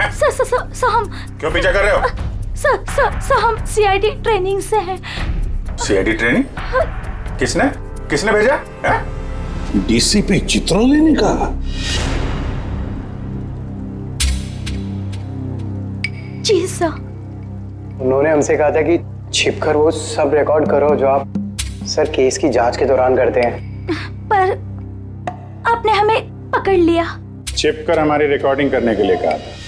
हैं? सर हम क्यों पीछा कर रहे हो? सर हम सीआईडी ट्रेनिंग से हैं। CID training? किसने किसने भेजा है? डीसीपी चित्रोले ने कहा। जी सर। उन्होंने हमसे कहा था कि छिपकर वो सब रिकॉर्ड करो जो आप सर केस की जांच के दौरान करते हैं। पर आपने हमें पकड़ लिया। छिपकर हमारी रिकॉर्डिंग करने के लिए कहा था।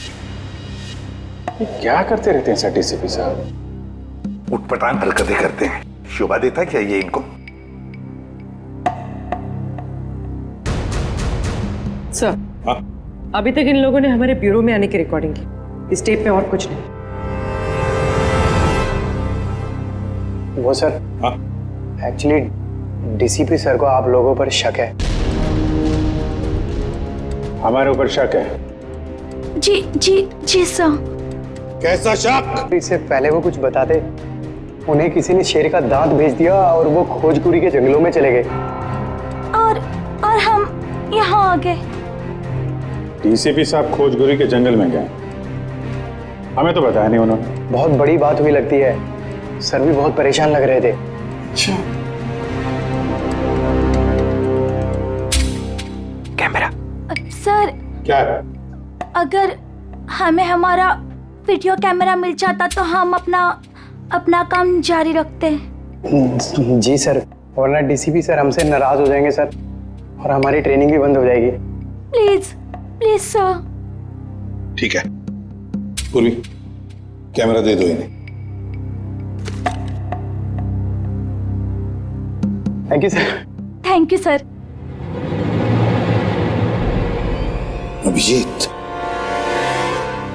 ये क्या करते रहते हैं सर डीसीपी साहब? उटपटांग हरकतें करते हैं। शोभा देता क्या ये इनको? सर, अभी तक इन लोगों ने हमारे ब्यूरो में आने की रिकॉर्डिंग की। इस टेप पे और कुछ नहीं। वो सर एक्चुअली डीसीपी सर को आप लोगों पर शक है। हमारे ऊपर शक है? जी सर। कैसा शक? इससे पहले वो कुछ बताते, उन्हें किसी ने शेर का दांत भेज दिया और वो खोजपुरी के जंगलों में चले गए। और हम यहाँ आ गए। डीसीपी साहब खोजपुरी के जंगल में गए? हमें तो बताया नहीं उन्होंने। बहुत बड़ी बात हुई लगती है। सर भी बहुत परेशान लग रहे थे। अच्छा। कैमरा सर, क्या है? अगर हमें हमारा वीडियो कैमरा मिल जाता तो हम अपना काम जारी रखते। जी सर, वरना डीसीपी सर हमसे नाराज हो जाएंगे सर, और हमारी ट्रेनिंग भी बंद हो जाएगी। Please sir. ठीक है पूर्वी, कैमरा दे दो इन्हें। Thank you sir. Thank you sir. Abhijit,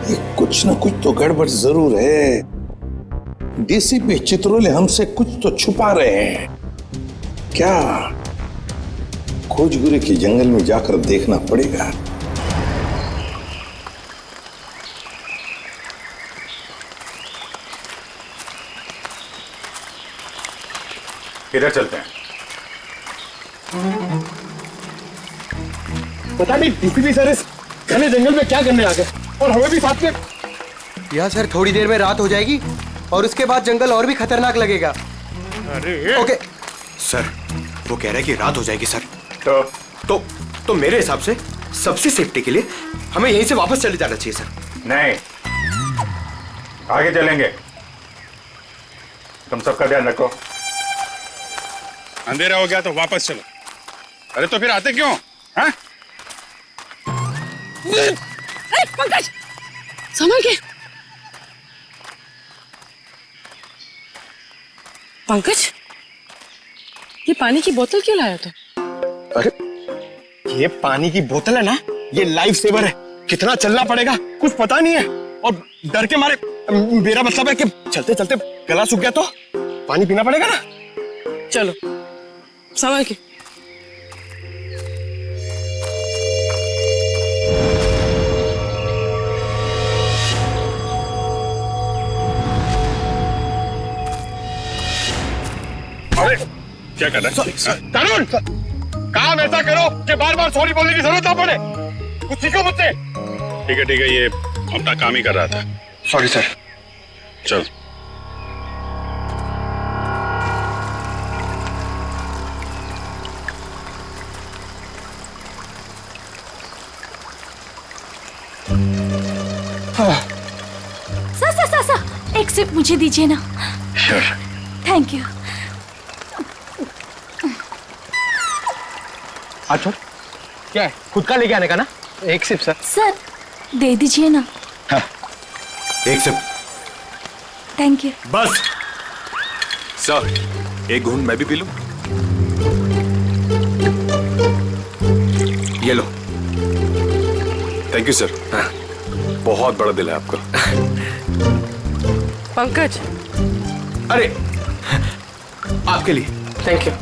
ये कुछ ना कुछ तो गड़बड़ जरूर है। डीसीपी चित्रोले हमसे कुछ तो छुपा रहे हैं। क्या? खोजपुरी के जंगल में जाकर देखना पड़ेगा। किधर चलते हैं? पता नहीं डीसीपी सर इस घने जंगल में क्या करने आ गए, और हमें भी साथ में। यहाँ सर थोड़ी देर में रात हो जाएगी और उसके बाद जंगल और भी खतरनाक लगेगा। अरे ओके सर, वो कह रहे हैं कि रात हो जाएगी सर। तो मेरे हिसाब से सबसे सेफ्टी के लिए हमें यहीं से वापस चले जाना चाहिए सर। नहीं, आगे चलेंगे। तुम सबका ध्यान रखो। अंधेरा हो गया तो वापस चलो। अरे तो फिर आते क्यों? हाँ? पंकज, संभल के। पंकज, ये पानी की बोतल क्यों लाया तू? अरे ये पानी की बोतल है ना, ये लाइफ सेवर है। कितना चलना पड़ेगा कुछ पता नहीं है, और डर के मारे, मेरा मतलब है कि चलते चलते गला सूख गया तो पानी पीना पड़ेगा ना। चलो संभल के। अरे क्या कर रहा है? तरुण, काम ऐसा करो कि बार बार सॉरी बोलने की जरूरत ना पड़े। कुछ सीखो मुझसे। ठीक है, ये अपना काम ही कर रहा था। Sorry sir. चल। सर, एक सिप मुझे दीजिए ना। Thank you. अच्छा क्या है, खुद का लेके आने का ना? एक सिप सर। सर दे दीजिए ना। हाँ, एक सिप। Thank you. बस सर, एक घूंट मैं भी पी लूं? ये लो। Thank you sir. हाँ। बहुत बड़ा दिल है आपका। पंकज, अरे आपके लिए। Thank you.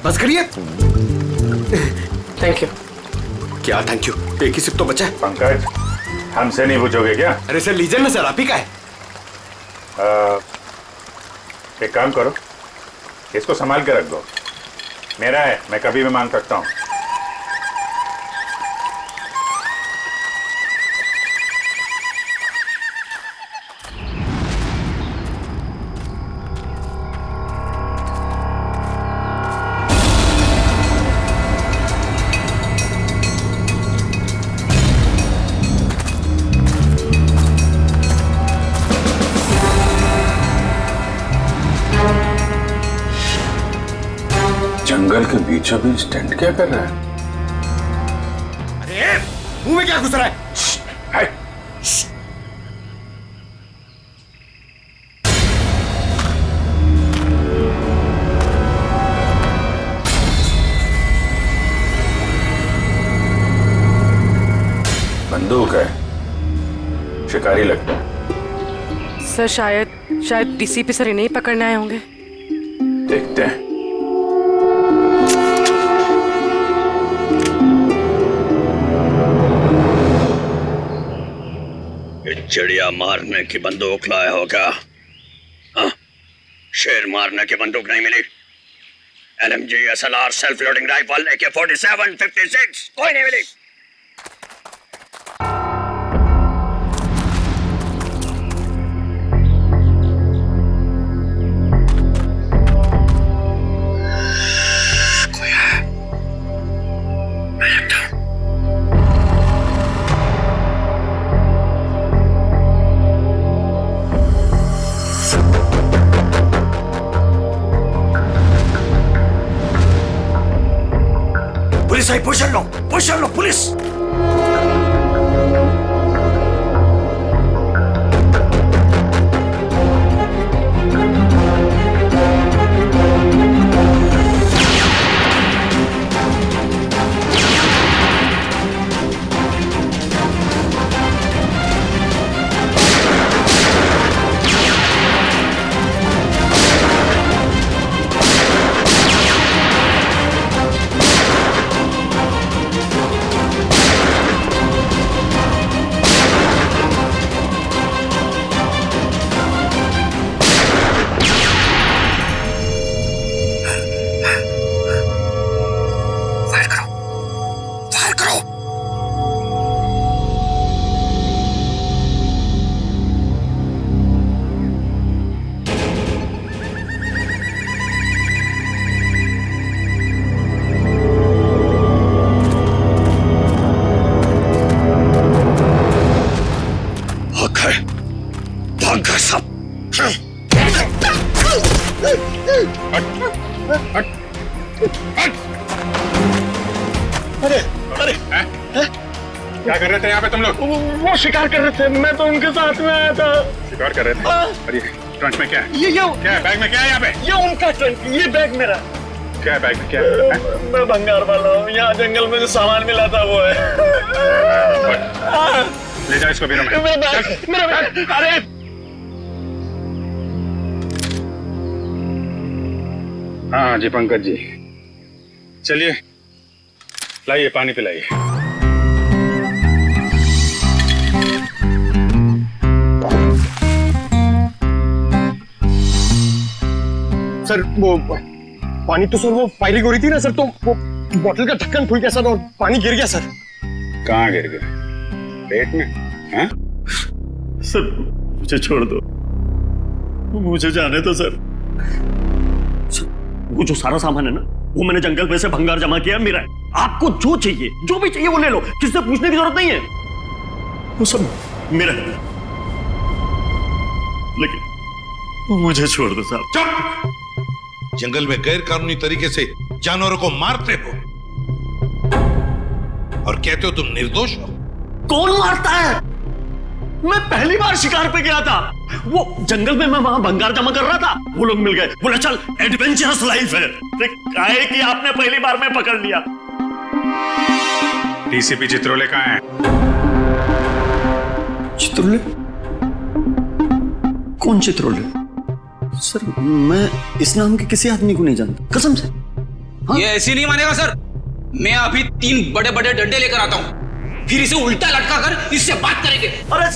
बस करिए। Thank you. क्या थैंक यू? एक ही सिप तो बचा है। पंकज, हमसे नहीं पूछोगे क्या? अरे सर लीजिए ना सर, आप ही का है। एक काम करो, इसको संभाल के रख दो। मेरा है, मैं कभी भी मांग सकता हूँ। बीचों बीच टेंट क्या कर रहा है? अरे मुंह में क्या घुस रहा है? बंदूक है, शिकारी लगता है। सर शायद डीसीपी सर इन्हें ही पकड़ने आए होंगे। देखते हैं। चिड़िया मारने की बंदूक लाया होगा। हाँ? शेर मारने की बंदूक नहीं मिली। LMG, SLR, self loading rifle, AK-47, 56 कोई नहीं मिली। पुलिस आई, पोजीशन लो पुलिस। क्या कर रहे थे यहाँ पे तुम लोग? वो शिकार कर रहे थे, मैं तो उनके साथ में आया था। शिकार कर रहे थे? अरे ट्रंक में क्या है? ये क्या है बैग में? क्या है यहाँ पे? ये उनका ट्रंक, ये बैग मेरा। क्या है बैग में? क्या है? मैं भंगार वाला हूँ, यहाँ जंगल में जो सामान मिला था वो है। ले जाओ इसको बीरो में। मेरा बैग। अरे हाँ जी पंकज जी, चलिए लाइए पानी पिलाइए। सर वो पानी तो सर वो फायरिंग हो रही थी ना सर, तो वो बोतल का ढक्कन खुल गया सर और पानी गिर गया सर। कहाँ गिर गया? पेट में? हाँ? सर मुझे छोड़ दो, मुझे जाने दो सर। वो जो सारा सामान है ना, वो मैंने जंगल में से भंगार जमा किया मेरा है। आपको जो चाहिए, जो भी चाहिए वो ले लो, किसी से पूछने की जरूरत नहीं है। वो सब मेरा है, लेकिन मुझे छोड़ दो साहब। चुप! जंगल में गैर कानूनी तरीके से जानवरों को मारते हो और कहते हो तुम निर्दोष हो। कौन मारता है? मैं पहली बार शिकार पे गया था, वो जंगल में मैं वहां भंगार जमा कर रहा था, वो लोग मिल गए, बोला चल एडवेंचरस लाइफ है। काहे कि आपने पहली बार में पकड़ लिया। डीसीपी चित्रोले कहाँ है? चित्रोले? कौन चित्रोले? सर मैं इस नाम के किसी आदमी को नहीं जानता, कसम से। हाँ? ये ऐसे नहीं मानेगा सर। मैं अभी 3 बड़े बड़े डंडे लेकर आता हूँ, फिर इसे उल्टा लटका कर इससे बात करेंगे। अरे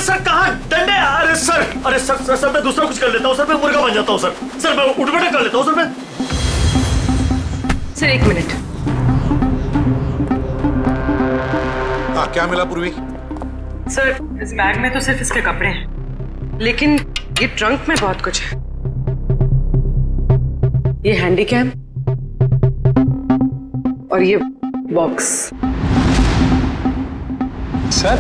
सर कहाँ डंडे? अरे सर मैं दूसरा कुछ कर लेता हूँ सर, मैं मुर्गा बन जाता हूँ सर मैं उठ बैठक कर लेता हूँ सर मैं। Sir 1 minute. हाँ क्या मिला पूर्वी? सर इस बैग में तो सिर्फ इसके कपड़े हैं, लेकिन ये ट्रंक में बहुत कुछ है। ये हैंडी कैम और ये बॉक्स। सर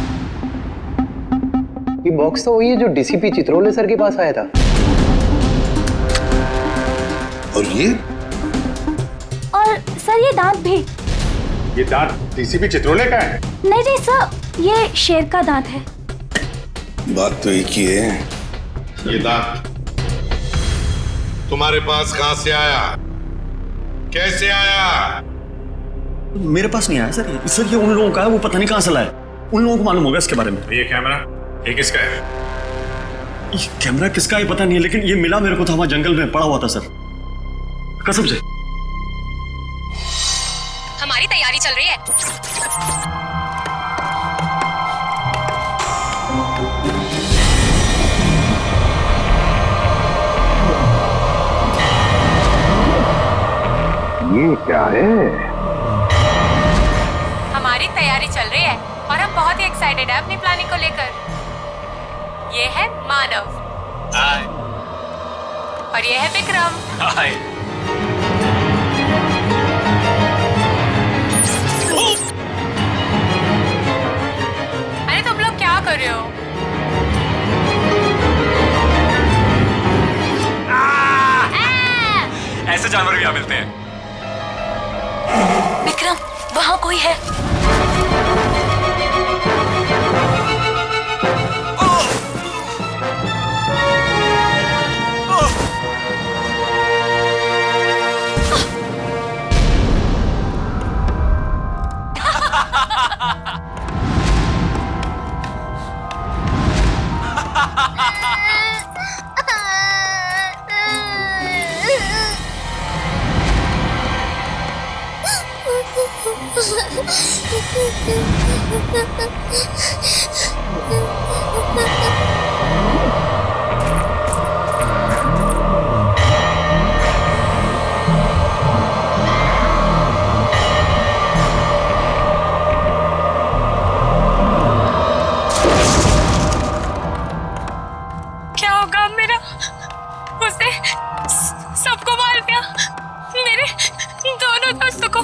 ये बॉक्स तो वही है जो डीसीपी चित्रोले सर के पास आया था। और ये? और सर ये दांत भी। ये दांत डीसीपी चित्रोले का है? नहीं नहीं सर, ये शेर का दांत है। बात तो एक ही है। ये दांत तुम्हारे पास कहां से आया, कैसे आया? मेरे पास नहीं आया सर, ये उन लोगों का है, वो पता नहीं कहां से लाया, उन लोगों को मालूम होगा इसके बारे में। ये कैमरा ये किसका है? ये कैमरा किसका है पता नहीं है, लेकिन ये मिला मेरे को था, वहां जंगल में पड़ा हुआ था सर, कसम से। हमारी तैयारी चल रही है। ये क्या है? हमारी तैयारी चल रही है और हम बहुत ही एक्साइटेड है अपनी प्लानिंग को लेकर। ये है मानव। हाय। और ये है विक्रम। हाय। अरे तुम लोग क्या कर रहे हो? ऐसे जानवर भी यहाँ मिलते हैं। विक्रम वहाँ कोई है। क्या होगा अब मेरा? उसने सबको मार दिया, मेरे दोनों दोस्तों को।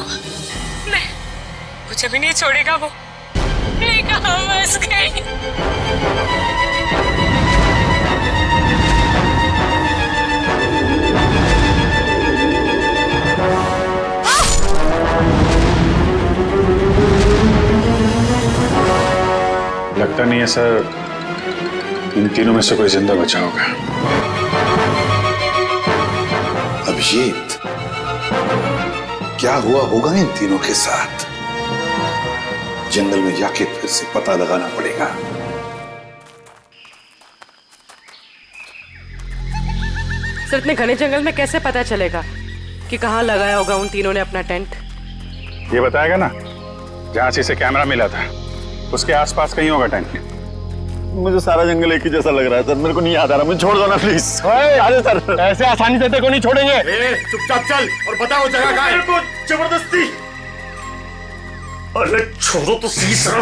मैं मुझे भी नहीं छोड़ेगा वो। मैं कहाँ फंस गई? लगता नहीं है सर इन तीनों में से कोई जिंदा बचा होगा। अभिजीत, क्या हुआ होगा इन तीनों के साथ? जंगल में जाके फिर से पता लगाना पड़ेगा। सर इतने घने जंगल में कैसे पता चलेगा कि कहाँ लगाया होगा उन तीनों ने अपना टेंट? ये बताएगा ना, जहां से इसे कैमरा मिला था उसके आसपास कहीं होगा टेंट। मुझे सारा जंगल एक ही जैसा लग रहा है सर, मेरे को नहीं याद आ रहा, मुझे छोड़ दो ना प्लीज। अरे सर ऐसे आसानी से तेरे को नहीं छोड़ेंगे। चुपचाप चल और बताओ जगह कहां है। मेरे को जबरदस्ती। अरे छोड़ो तो सही सर।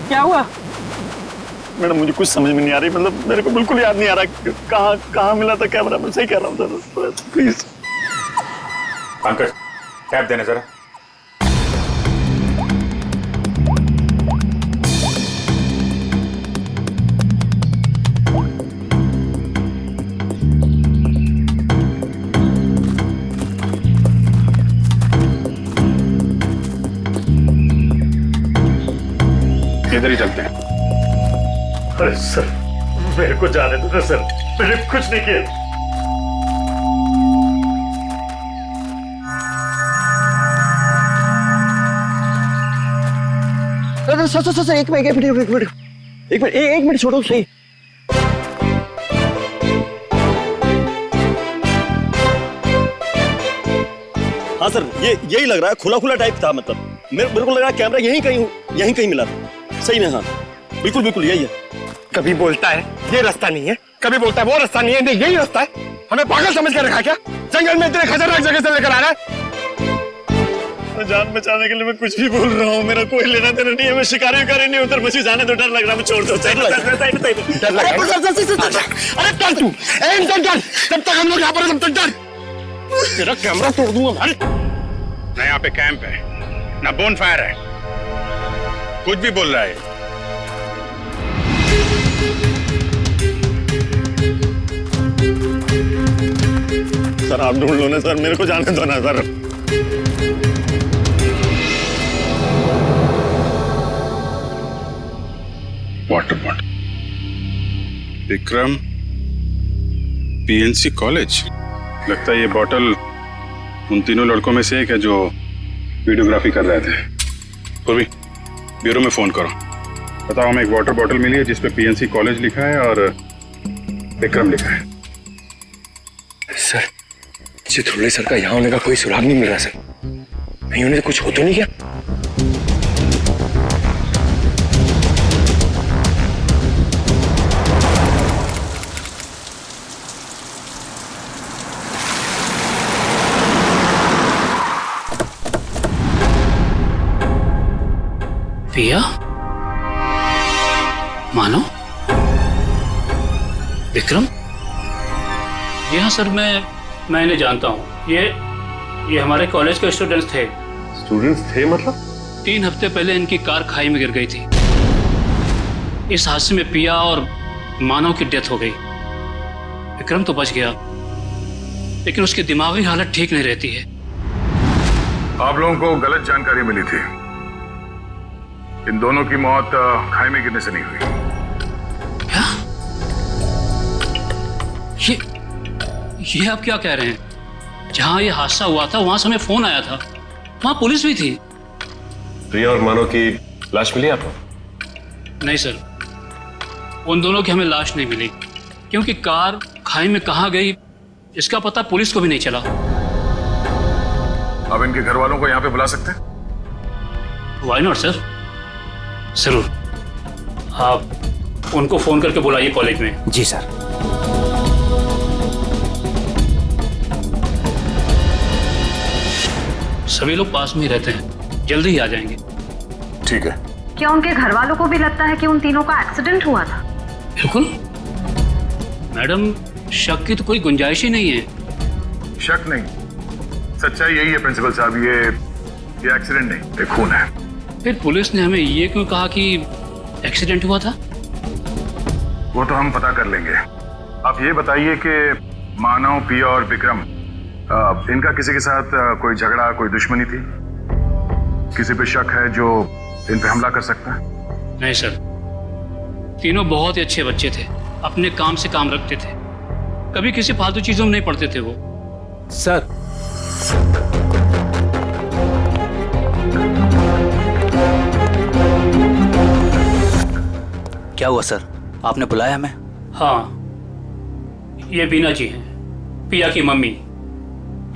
क्या हुआ? मैडम मुझे कुछ समझ में नहीं आ रही, मतलब मेरे को बिल्कुल याद नहीं आ रहा कहाँ मिला था कैमरा। मैं सही कह रहा हूँ सर, प्लीज। पंकज कैप देना जरा। इधर ही चलते हैं। अरे सर मेरे को जाने दो ना सर, मैंने कुछ नहीं किया। सर एक मिनट छोड़ो सही। हाँ सर यही लग रहा है, खुला खुला टाइप था, मतलब मेरे को लग रहा है कैमरा यहीं कहीं मिला था। सही में हाँ बिल्कुल यही है। कभी बोलता है ये रास्ता नहीं है, कभी बोलता है वो रास्ता नहीं है, नहीं यही रास्ता है। हमें पागल समझ कर रखा है क्या? जंगल में इतने खतरनाक जगह से लेकर आ रहा है। जान बचाने के लिए मैं कुछ भी बोल रहा हूँ, मेरा कोई लेना देना नहीं है, मैं शिकारी नहीं उधर मुझे जाने तो डर लग रहा है, मैं छोड़ दो। अरे डर तू जब तक हम लोग यहाँ पर तब तक डर। तेरा कैमरा तोड़ दूंगा। ना यहाँ पे कैंप है ना बोन फायर है, कुछ भी बोल रहा है। सर आप ढूंढ लो ना सर, मेरे को जाने दो ना sir. Water bottle, Vikram PNC college. लगता है ये बॉटल उन तीनों लड़कों में से एक है जो वीडियोग्राफी कर रहे थे। पूर्वी, ब्यूरो में फोन करो, बताओ हमें एक वाटर बॉटल मिली है जिसपे पीएनसी कॉलेज लिखा है और विक्रम लिखा है। सर चित्रोले सर का यहाँ होने का कोई सुराग नहीं मिल रहा सर। नहीं होने से कुछ हो तो नहीं क्या? पिया, मानो, विक्रम। जी हाँ सर, मैं इन्हें जानता हूँ। ये हमारे कॉलेज के स्टूडेंट्स थे। स्टूडेंट्स थे मतलब? 3 हफ्ते पहले इनकी कार खाई में गिर गई थी। इस हादसे में पिया और मानव की डेथ हो गई। विक्रम तो बच गया, लेकिन उसकी दिमागी हालत ठीक नहीं रहती है। आप लोगों को गलत जानकारी मिली थी। इन दोनों की मौत खाई में गिरने से नहीं हुई। क्या? ये आप क्या कह रहे हैं? जहां ये हादसा हुआ था वहां से हमें फोन आया था, वहां पुलिस भी थी। प्रिया और मानव की लाश मिली आपको? नहीं सर, उन दोनों की हमें लाश नहीं मिली, क्योंकि कार खाई में कहां गई इसका पता पुलिस को भी नहीं चला। अब इनके घर वालों को यहाँ पे बुला सकते हैं? व्हाई नॉट सर, जरूर। आप उनको फोन करके बुलाइए कॉलेज में। जी सर। सभी लोग पास में ही रहते हैं, जल्दी ही आ जाएंगे। ठीक है। क्या उनके घर वालों को भी लगता है कि उन तीनों का एक्सीडेंट हुआ था? बिल्कुल मैडम, शक की तो कोई गुंजाइश ही नहीं है। शक नहीं, सच्चाई यही है प्रिंसिपल साहब। ये एक्सीडेंट नहीं, ये खून है। फिर पुलिस ने हमें ये क्यों कहा कि एक्सीडेंट हुआ था? वो तो हम पता कर लेंगे। आप ये बताइए कि मानव, पिया और विक्रम, इनका किसी के साथ कोई झगड़ा, कोई दुश्मनी थी? किसी पे शक है जो इन पे हमला कर सकता है? नहीं सर, तीनों बहुत ही अच्छे बच्चे थे, अपने काम से काम रखते थे, कभी किसी फालतू चीजों में नहीं पड़ते थे वो। सर, क्या हुआ सर, आपने बुलाया हमें? हाँ, ये बीना जी हैं, पिया की मम्मी।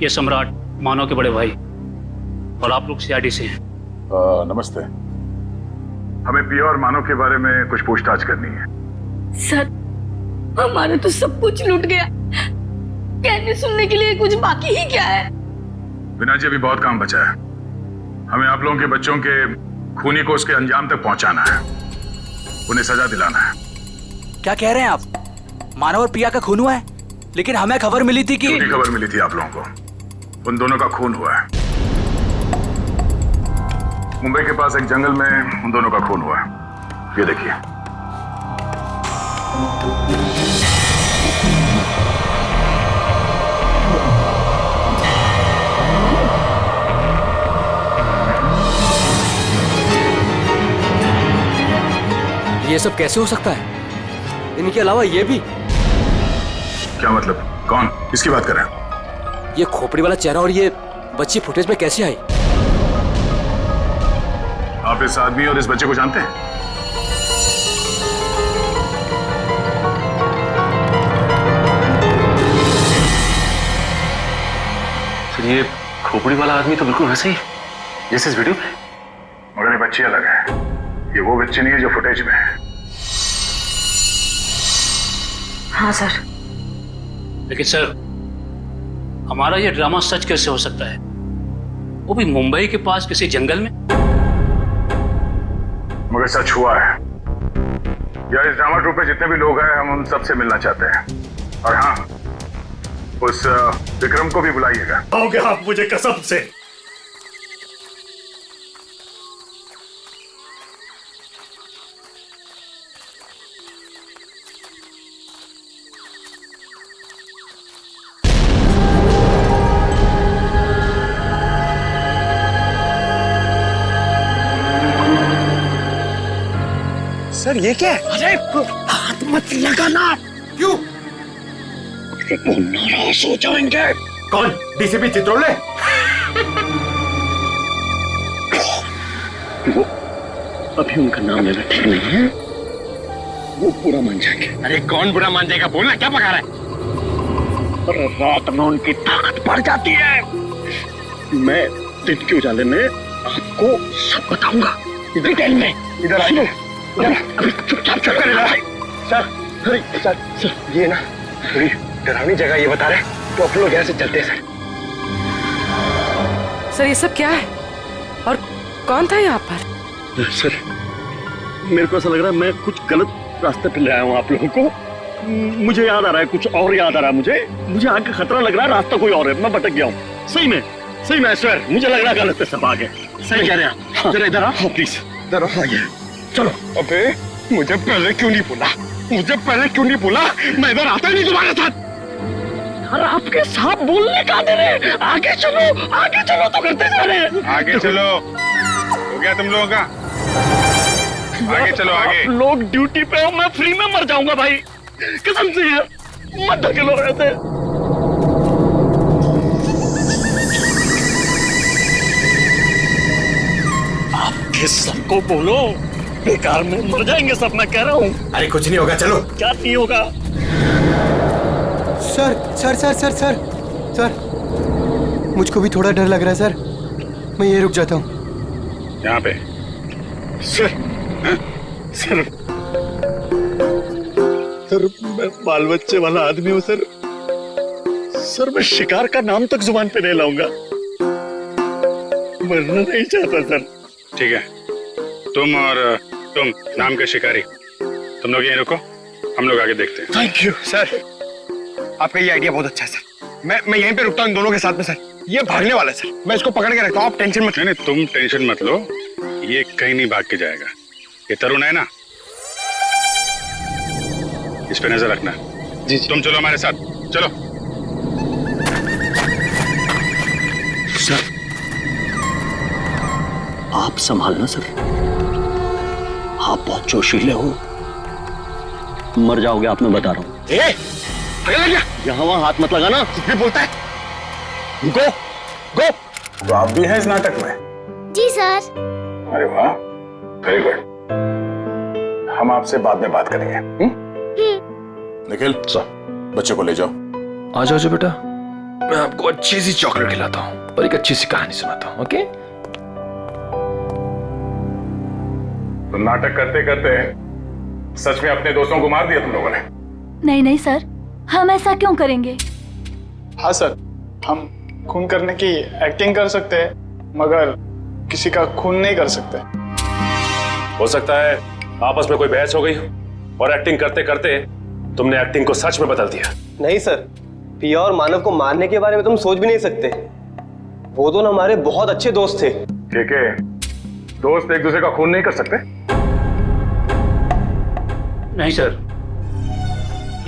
ये सम्राट, मानव के बड़े भाई। और आप लोग सीआईडी से हैं। नमस्ते। हमें पिया और मानव के बारे में कुछ पूछताछ करनी है। सर, हमारा तो सब कुछ लूट गया, कहने सुनने के लिए कुछ बाकी ही क्या है? बिना जी, अभी बहुत काम बचा है। हमें आप लोगों के बच्चों के खूनी को उसके अंजाम तक पहुंचाना है, उन्हें सजा दिलाना है। क्या कह रहे हैं आप? मानव और प्रिया का खून हुआ है, लेकिन हमें खबर मिली थी कि... झूठी खबर मिली थी आप लोगों को। उन दोनों का खून हुआ है। मुंबई के पास एक जंगल में उन दोनों का खून हुआ है। ये देखिए। ये सब कैसे हो सकता है? इनके अलावा ये भी? क्या मतलब? कौन? किसकी बात कर रहे हैं? ये खोपड़ी वाला चेहरा और ये बच्ची फुटेज में कैसे आई? आप इस आदमी और इस बच्चे को जानते हैं? सर, ये खोपड़ी वाला आदमी तो बिल्कुल वैसे ही जैसे इस वीडियो में, मगर ये बच्ची अलग है। ये वो बच्ची नहीं है जो फुटेज में है। हाँ सर। लेकिन सर, हमारा ये ड्रामा सच कैसे हो सकता है, वो भी मुंबई के पास किसी जंगल में? मगर सच हुआ है। यार, इस ड्रामा ट्रूप में जितने भी लोग हैं, हम उन सबसे मिलना चाहते हैं। और हाँ, उस विक्रम को भी बुलाइएगा। आओगे आप मुझे कसम से? सर ये क्या है? अरे हाथ मत लगाना। क्यों? वो नाराज हो जाएंगे। कौन? डीसीपी चित्रोले? वो अभी उनका नाम लेना ठीक नहीं है, वो बुरा मान जाएंगे। अरे कौन बुरा मान जाएगा? बोलना, क्या पका रहा है? और रात में उनकी ताकत बढ़ जाती है। मैं दिन के उजाले में आपको सब बताऊंगा डिटेल में। इधर आइए। अभी चुपचाप चुप कर रहा है। सर ये ना थोड़ी डरावनी जगह ये बता रहे, तो अपन लोग यहाँ से चलते हैं सर। सर ये सब क्या है और कौन था यहाँ पर? सर मेरे को ऐसा लग रहा है मैं कुछ गलत रास्ते पे ले आया हूँ आप लोगों को। मुझे याद आ रहा है, कुछ और याद आ रहा है मुझे आगे खतरा लग रहा है, रास्ता कोई और है, मैं भटक गया हूँ। सही में सर मुझे लग रहा है गलत पे सब आ गए। सही कह रहे हैं आप। जरा इधर आओ प्लीज, इधर आइए। चलो। अबे मुझे पहले क्यों नहीं बोला? मैं इधर आता ही नहीं तुम्हारे साथ। यार आपके साथ बोलने का दे रहे, आगे चलो तो करते जा रहे हैं। आगे चलो, हो गया तुम लोगों का? आगे चलो आगे। आप लोग ड्यूटी पे हो, मैं फ्री में मर जाऊंगा भाई, कसम से यार, मत धकेलो ऐसे। आपके सबको बोलो, बेकार में मर जाएंगे सब, मैं कह रहा हूँ। अरे कुछ नहीं होगा, चलो। क्या नहीं होगा? सर मुझको भी थोड़ा डर लग रहा है सर, मैं ये रुक जाता हूँ यहाँ पे। सर मैं बाल बच्चे वाला आदमी हूँ सर मैं शिकार का नाम तक जुबान पे नहीं लाऊंगा, मरना नहीं चाहता सर। ठीक है, तुम नाम के शिकारी, तुम लोग यहीं रुको, हम लोग आगे देखते हैं। थैंक यू सर, आपका ये आइडिया बहुत अच्छा है सर। मैं यहीं पे रुकता हूँ इन दोनों के साथ में सर। ये भागने वाला है सर, मैं इसको पकड़ के रखता हूँ, आप टेंशन मत। नहीं, तुम टेंशन मत लो, ये कहीं नहीं भाग के जाएगा। ये तरुण है ना, इस पे नजर रखना। जी। तुम चलो हमारे साथ, चलो। सर आप संभालना सर, आप बहुत जोशीले हो, मर जाओगे आप, मैं बता रहा हूँ। यहाँ वहां हाथ मत लगाना, कुछ भी बोलता है। गो गो। तो आप भी हैं इस नाटक में? जी सर। अरे वाह, वेरी गुड। हम आपसे बाद में बात करेंगे। निखिल सर, बच्चे को ले जाओ। आ जाओ बेटा, मैं आपको अच्छी सी चॉकलेट खिलाता हूँ और एक अच्छी सी कहानी सुनाता हूँ। ओके? तो नाटक करते करते सच में अपने दोस्तों को मार दिया तुम लोगों ने? नहीं सर, हम ऐसा क्यों करेंगे? हाँ सर, हम खून करने की एक्टिंग कर सकते हैं, मगर किसी का खून नहीं कर सकते। हो सकता है आपस में कोई बहस हो गई और एक्टिंग करते करते तुमने एक्टिंग को सच में बदल दिया। नहीं सर, पिया और मानव को मारने के बारे में तुम सोच भी नहीं सकते। वो दोनों हमारे बहुत अच्छे दोस्त थे। ठीक है, दोस्त एक दूसरे का खून नहीं कर सकते? नहीं सर,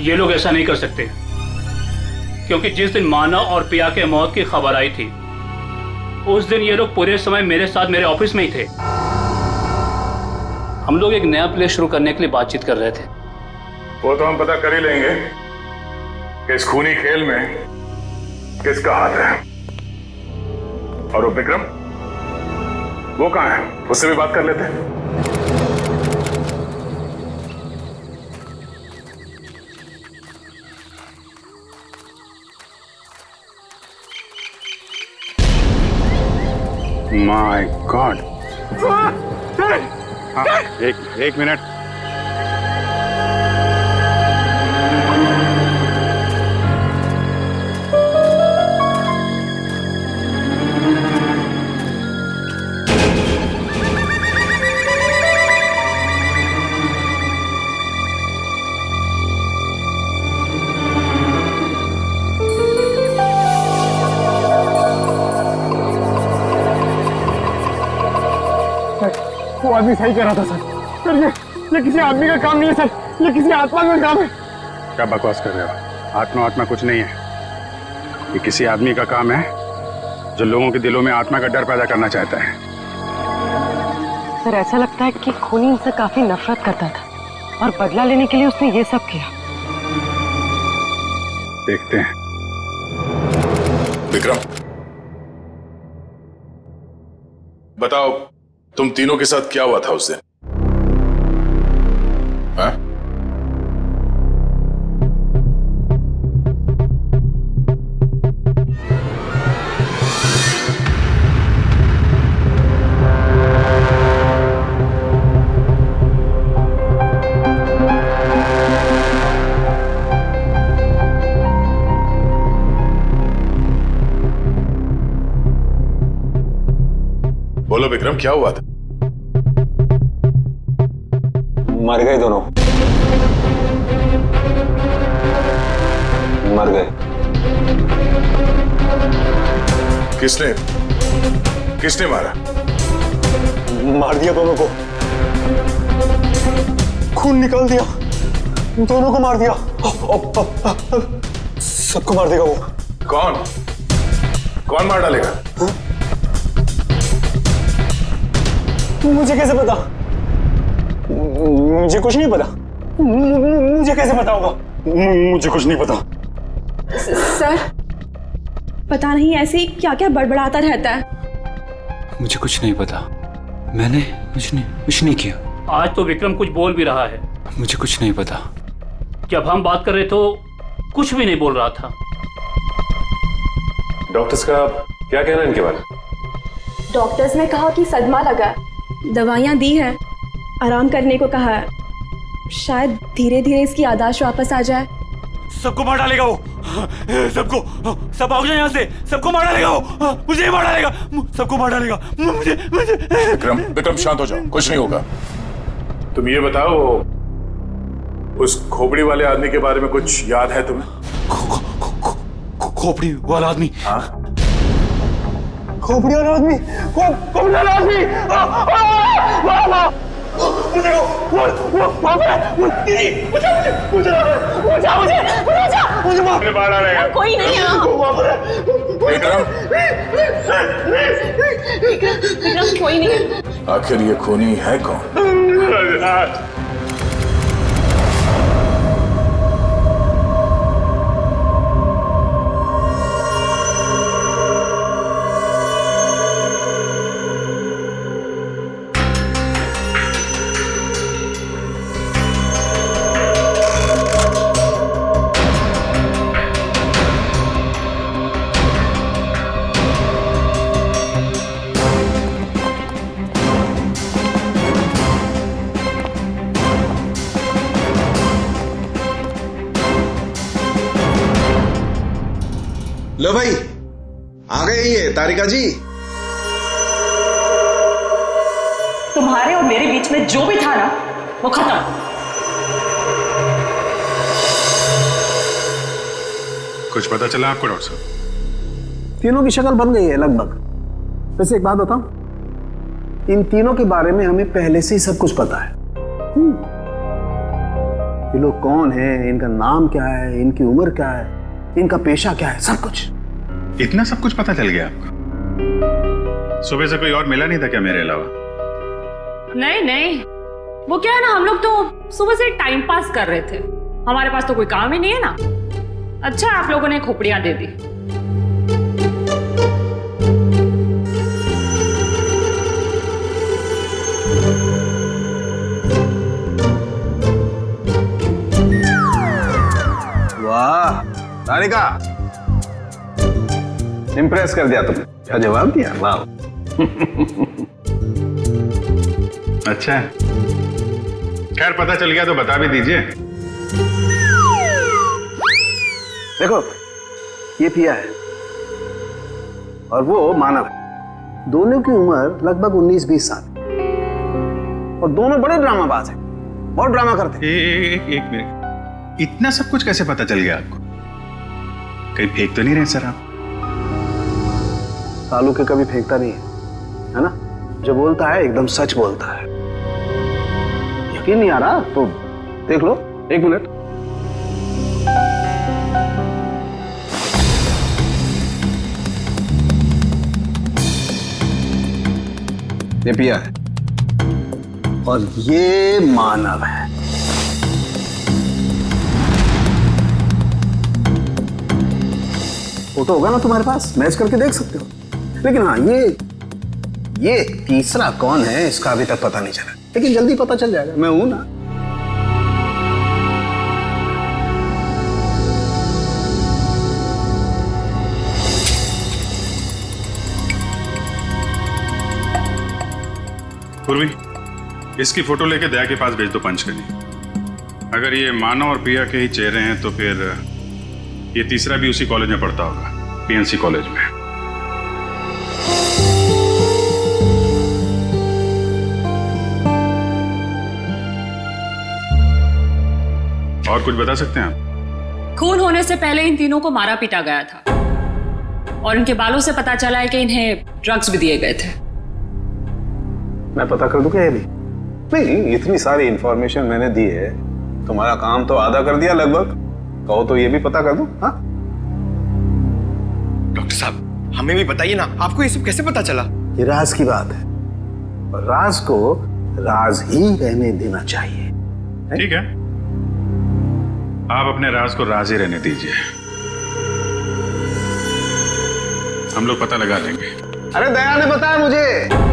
ये लोग ऐसा नहीं कर सकते, क्योंकि जिस दिन मानव और पिया के मौत की खबर आई थी, उस दिन ये लोग पूरे समय मेरे साथ मेरे ऑफिस में ही थे। हम लोग एक नया प्ले शुरू करने के लिए बातचीत कर रहे थे। वो तो हम पता कर ही लेंगे कि इस खूनी खेल में किसका हाथ है। और वो विक्रम, वो कहाँ है? उससे भी बात कर लेते हैं। My God. एक मिनट। वो आदमी सही कह रहा था सर, ये किसी आदमी का काम नहीं है सर, ये किसी आत्मा का काम है। क्या बकवास कर रहे हो? आत्मा कुछ नहीं है, ये किसी आदमी का काम है जो लोगों के दिलों में आत्मा का डर पैदा करना चाहता है। सर ऐसा लगता है कि खूनी इनसे काफी नफरत करता था। और बदला लेने के लिए उसने ये सब किया। देखते हैं। विक्रम, बताओ तुम तीनों के साथ क्या हुआ था उस दिन? हाँ? बोलो विक्रम, क्या हुआ था? मर गए दोनों, मर गए। किसने मारा? मार दिया दोनों को, खून निकाल दिया, दोनों को मार दिया। सबको मार देगा वो। कौन मार डालेगा? मुझे कैसे पता? मुझे कुछ नहीं पता। मुझे कैसे पता होगा? मुझे कुछ नहीं पता। सर, पता नहीं ऐसे क्या क्या बड़बड़ाता रहता है। मुझे कुछ नहीं पता, मैंने कुछ नहीं किया। आज तो विक्रम कुछ बोल भी रहा है। मुझे कुछ नहीं पता। जब हम बात कर रहे तो कुछ भी नहीं बोल रहा था। डॉक्टर्स का क्या कहना है इनके बारे में? डॉक्टर्स ने कहा कि सदमा लगा है, दवाइयां दी है, आराम करने को कहा है। शायद धीरे धीरे इसकी याददाश्त वापस आ जाए। सबको मार डालेगा वो, सबको, सब भाग जाए यहाँ से, सबको मार डालेगा वो, मुझे ही मार डालेगा, सबको मार डालेगा, मुझे। विक्रम शांत हो जाओ, कुछ नहीं होगा। तुम ये बताओ, उस खोपड़ी वाले आदमी के बारे में कुछ याद है तुम्हें? खोपड़ी वाला आदमी? हाँ, खोपड़ी वाला आदमी, खोपड़ी वाला आदमी। मुझे मार डालेगा। कोई नहीं है। विक्रम, विक्रम कोई नहीं है। आखिर ये खूनी है कौन? लो भाई, आ गए ये तारिका जी। तुम्हारे और मेरे बीच में जो भी था ना, वो खत्म। कुछ पता चला आपको डॉक्टर साहब? तीनों की शक्ल बन गई है लगभग। वैसे एक बात बताऊं, इन तीनों के बारे में हमें पहले से ही सब कुछ पता है। ये लोग कौन हैं, इनका नाम क्या है, इनकी उम्र क्या है, इनका पेशा क्या है, सब कुछ। इतना सब कुछ पता चल गया आपको? सुबह से कोई और मिला नहीं था क्या मेरे अलावा? नहीं, वो क्या है ना, हम लोग तो सुबह से टाइम पास कर रहे थे। हमारे पास तो कोई काम ही नहीं है ना। अच्छा आप लोगों ने खोपड़ियां दे दी। वाह तारिका, इम्प्रेस कर दिया तुमने। क्या जवाब दिया, वाह। अच्छा, खैर पता चल गया तो बता भी दीजिए। देखो, ये पिया है और वो मानव है। दोनों की उम्र लगभग 19-20 साल, और दोनों बड़े ड्रामाबाज हैं, बहुत ड्रामा करते हैं। एक मिनट, इतना सब कुछ कैसे पता चल गया आपको? कहीं फेंक तो नहीं रहे सर आप? तालू के कभी फेंकता नहीं है ना? जो बोलता है एकदम सच बोलता है। यकीन नहीं आ रहा तो देख लो, एक मिनट। ये पिया है और ये मानव है। फोटो होगा ना तुम्हारे पास, मैच करके देख सकते हो। लेकिन हाँ, ये तीसरा कौन है इसका अभी तक पता नहीं चला, लेकिन जल्दी पता चल जाएगा। मैं हूं ना। पूर्वी, इसकी फोटो लेके दया के पास भेज दो पंच करनी। अगर ये मानव और प्रिया के ही चेहरे हैं तो फिर ये तीसरा भी उसी कॉलेज में पढ़ता होगा, पीएनसी कॉलेज में। और कुछ बता सकते हैं आप? खून होने से पहले इन तीनों को मारा पीटा गया था और इनके बालों से पता चला है कि इन्हें ड्रग्स भी दिए गए थे। मैं पता कर दूं क्या ये भी? नहीं, इतनी सारी इंफॉर्मेशन मैंने दी है, तुम्हारा काम तो आधा कर दिया लगभग। कहो तो ये भी पता कर दूं? हाँ? डॉक्टर साहब, हमें भी बताइए ना, आपको ये सब कैसे पता चला? ये राज की बात है और राज को राज ही रहने देना चाहिए। ठीक है, आप अपने राज को राज ही रहने दीजिए, हम लोग पता लगा लेंगे। अरे दया ने बताया मुझे।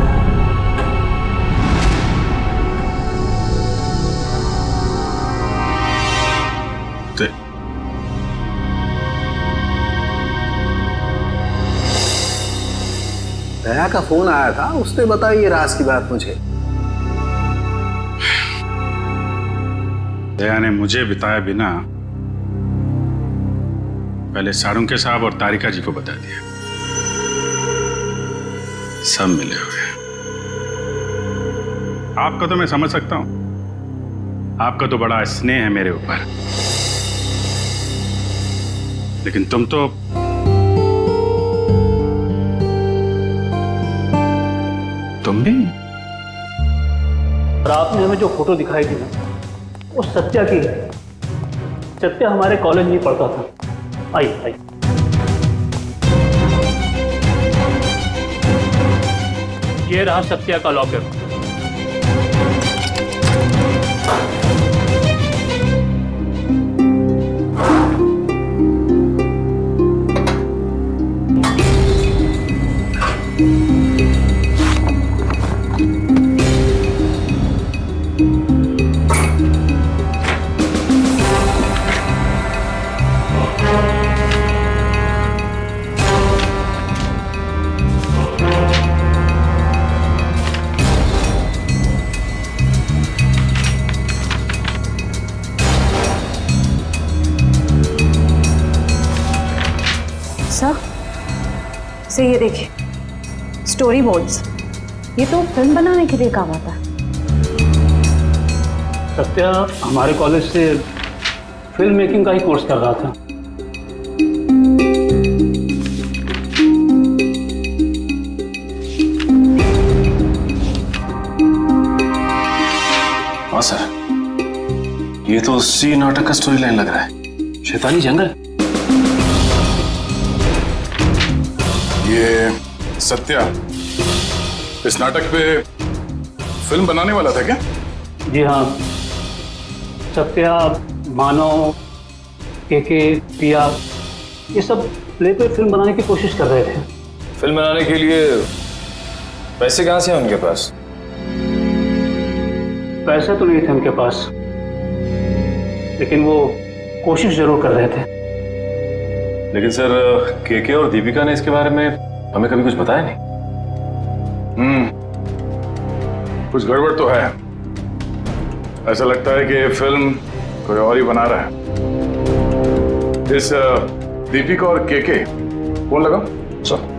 दया का फोन आया था, उसने बताई ये राज की बात मुझे। दया ने मुझे बताया बिना पहले सारुंके साहब और तारिका जी को बता दिया। सब मिले हुए। आपका तो मैं समझ सकता हूं, आपका तो बड़ा स्नेह है मेरे ऊपर, लेकिन तुम तो तुम भी। और आपने हमें जो फोटो दिखाई थी ना, वो सत्या की है। सत्या हमारे कॉलेज में पढ़ता था। आई आई ये रहा सत्या का लॉकर। से ये देखिए, स्टोरी बोर्ड्स। ये तो फिल्म बनाने के लिए काम आता है। सत्या हमारे कॉलेज से फिल्म मेकिंग का ही कोर्स कर रहा था। हाँ सर, ये तो उसी नाटक का स्टोरी लाइन लग रहा है, शैतानी जंगल। ये सत्या इस नाटक पे फिल्म बनाने वाला था क्या? जी हाँ, सत्या, मानव, केके, पिया, ये सब प्ले पे फिल्म बनाने की कोशिश कर रहे थे। फिल्म बनाने के लिए पैसे कहाँ से हैं उनके पास? पैसे तो नहीं थे उनके पास, लेकिन वो कोशिश जरूर कर रहे थे। लेकिन सर, केके और दीपिका ने इसके बारे में हमें कभी कुछ बताया नहीं। कुछ गड़बड़ तो है। ऐसा लगता है कि ये फिल्म कोई और ही बना रहा है। इस दीपिका और केके कौन लगा? सर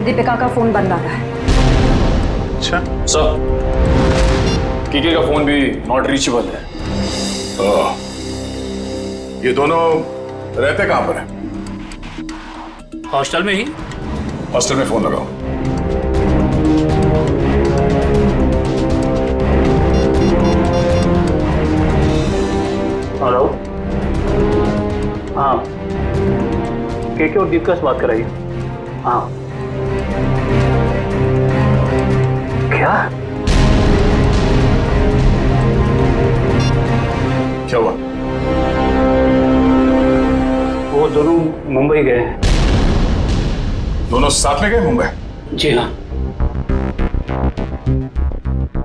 दीपिका का फोन बंद आ रहा है। अच्छा सर, केके का फोन भी नॉट रीचेबल है। ये दोनों रहते कहां पर हैं? हॉस्टल में ही। हॉस्टल में फोन लगाओ। केके और दीपिका से बात कराइए। हाँ। क्या क्या हुआ? वो दोनों मुंबई गए हैं। दोनों साथ में गए मुंबई? जी हाँ।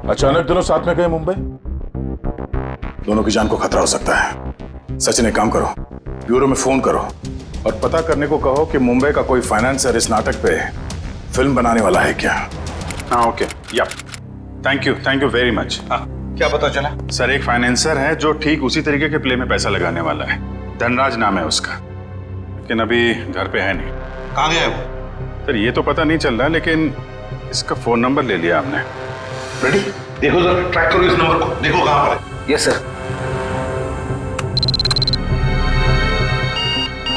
अचानक दोनों साथ में गए मुंबई? दोनों की जान को खतरा हो सकता है। सचिन एक काम करो, ब्यूरो में फोन करो और पता करने को कहो कि मुंबई का कोई फाइनेंसर इस नाटक पे फिल्म बनाने वाला है क्या। हाँ ओके, या थैंक यू वेरी मच। हाँ क्या पता चला? सर एक फाइनेंसर है जो ठीक उसी तरीके के प्ले में पैसा लगाने वाला है। धनराज नाम है उसका, लेकिन अभी घर पे है नहीं। कहाँ गया है वो? सर ये तो पता नहीं चल रहा, लेकिन इसका फोन नंबर ले लिया आपने। रेडी? देखो जरा, ट्रैक करो इस नंबर को, देखो कहाँ पर है। Yes sir.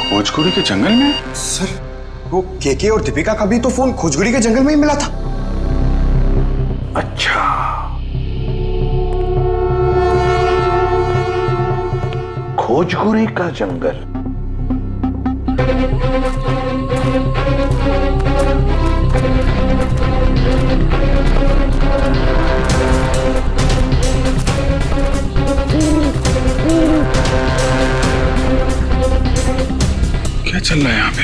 खोजकुड़ी के जंगल में? सर वो केके और दीपिका का भी तो फोन खोजगुड़ी के जंगल में ही मिला था। अच्छा, खोजकुड़ी का जंगल। क्या चल रहा है यहाँ पे?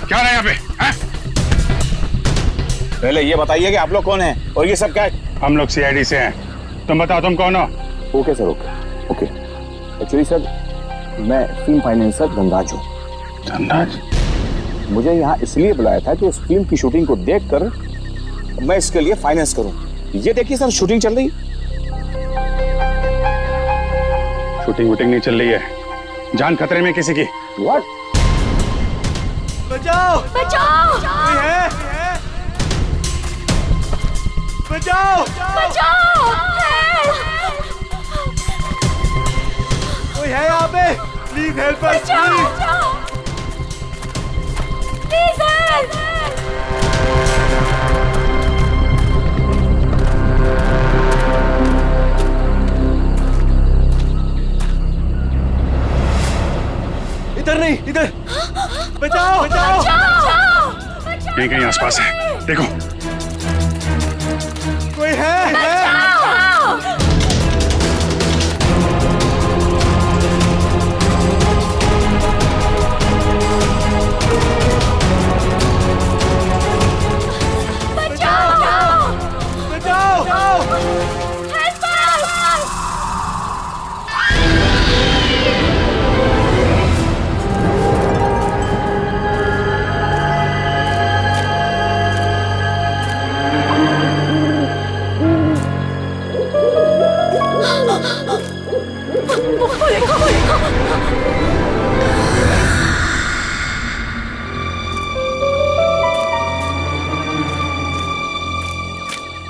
क्या रहा है यहाँ पे? पहले ये बताइए कि आप लोग कौन हैं और ये सब क्या है? हम लोग सीआईडी से हैं। तुम बताओ तुम कौन हो? Okay sir, okay. Actually sir मैं फिल्म फाइनेंसर धनराज हूँ। धनराज? मुझे यहाँ इसलिए बुलाया था कि उस फिल्म की शूटिंग को देखकर मैं इसके लिए फाइनेंस करूँ। ये देखिए सर, शूटिंग चल रही। शूटिंग वूटिंग नहीं चल रही है, जान खतरे में किसी की। व्हाट? बचाओ बचाओ कोई है? बचाओ बचाओ कोई है यहाँ पे? Please help us, please help. इधर नहीं, इधर। बचाओ बचाओ यहीं कहीं आसपास है, देखो। कोई है?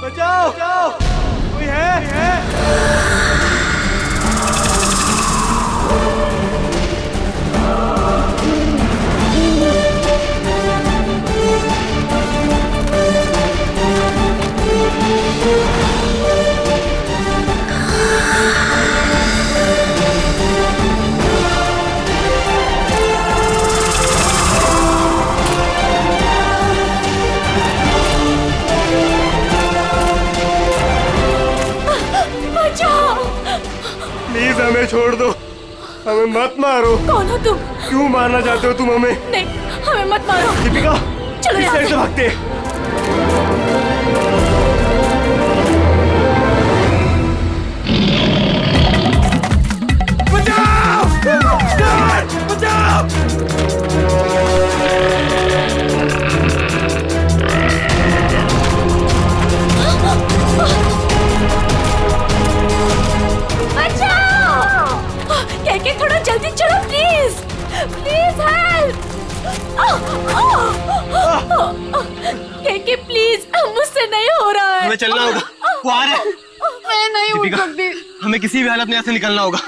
बचाओ कोई है? प्लीज हमें छोड़ दो, हमें मत मारो। कौन हो तुम? क्यों मारना चाहते हो तुम हमें? नहीं, हमें मत मारो। दीपिका चलो इस यहाँ साइड से। से भागते हैं। बचाओ! केके थोड़ा जल्दी चलो please, please help. KK please, मुझसे नहीं हो रहा है। हमें चलना होगा, वो आ रहा है। मैं नहीं उठ सकती। हमें किसी भी हालत में यहाँ से निकलना होगा।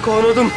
कौन हो तुम?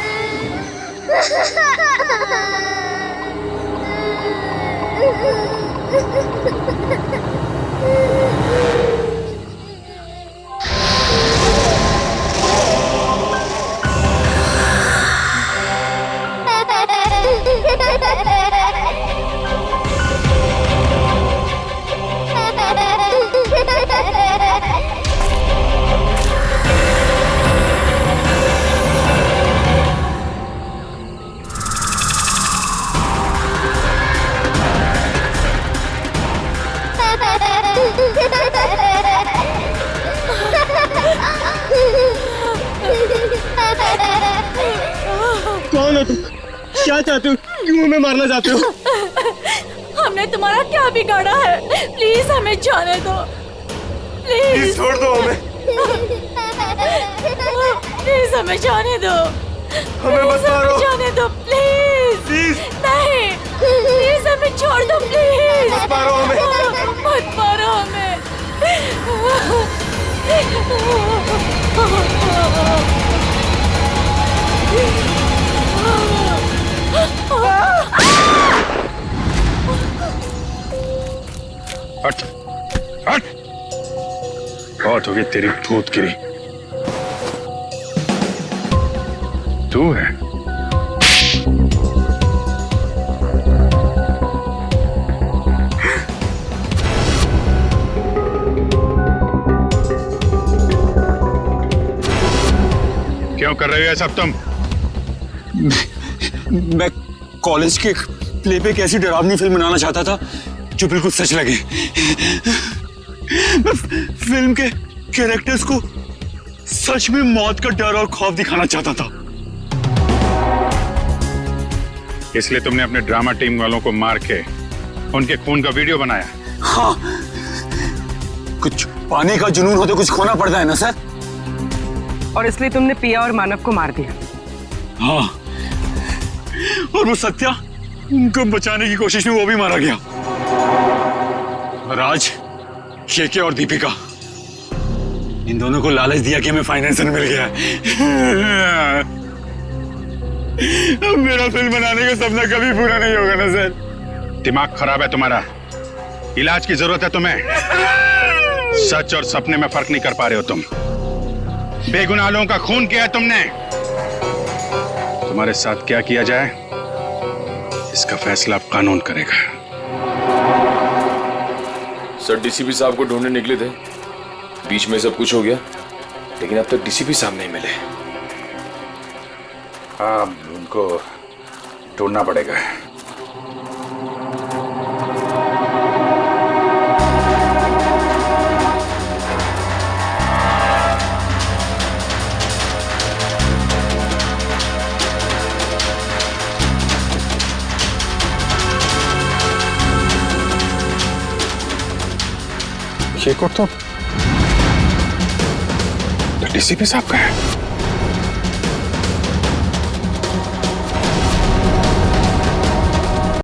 कौन हो तुम? क्या चाहते हो? क्यों हमें मारना चाहते हो? हमने तुम्हारा क्या बिगाड़ा है? प्लीज हमें जाने दो, प्लीज छोड़ दो हमें। प्लीज हमें जाने दो, हमें मत मारो। जाने दो प्लीज। नहीं, प्लीज हमें छोड़ दो, प्लीज मत मारो हमें। मत मारो हमें। हट हट, बहुत हो गई तेरी भूतगिरी। तू है क्यों कर रहे हो ये सब तुम? मैं कॉलेज के प्ले पे एक ऐसी डरावनी फिल्म बनाना चाहता था जो बिल्कुल सच लगे। मैं फिल्म के कैरेक्टर्स को सच में मौत का डर और खौफ दिखाना चाहता था। इसलिए तुमने अपने ड्रामा टीम वालों को मार के उनके खून का वीडियो बनाया? हाँ, कुछ पाने का जुनून हो तो कुछ खोना पड़ता है ना सर। और इसलिए तुमने पिया और मानव को मार दिया? हाँ, और वो सत्या, उनको बचाने की कोशिश में वो भी मारा गया। राज, केके और दीपिका, इन दोनों को लालच दिया कि हमें फाइनेंसर मिल गया है। अब मेरा फिल्म बनाने का सपना कभी पूरा नहीं होगा ना सर। दिमाग खराब है तुम्हारा, इलाज की जरूरत है तुम्हें। सच और सपने में फर्क नहीं कर पा रहे हो तुम। बेगुनाह लोगों का खून किया है तुमने। तुम्हारे साथ क्या किया जाए इसका फैसला अब कानून करेगा। सर, डीसीपी साहब को ढूंढने निकले थे, बीच में सब कुछ हो गया, लेकिन अब तक डीसीपी साहब नहीं मिले। हाँ, उनको ढूंढना पड़ेगा। ये को तो डीसीपी साहब का है।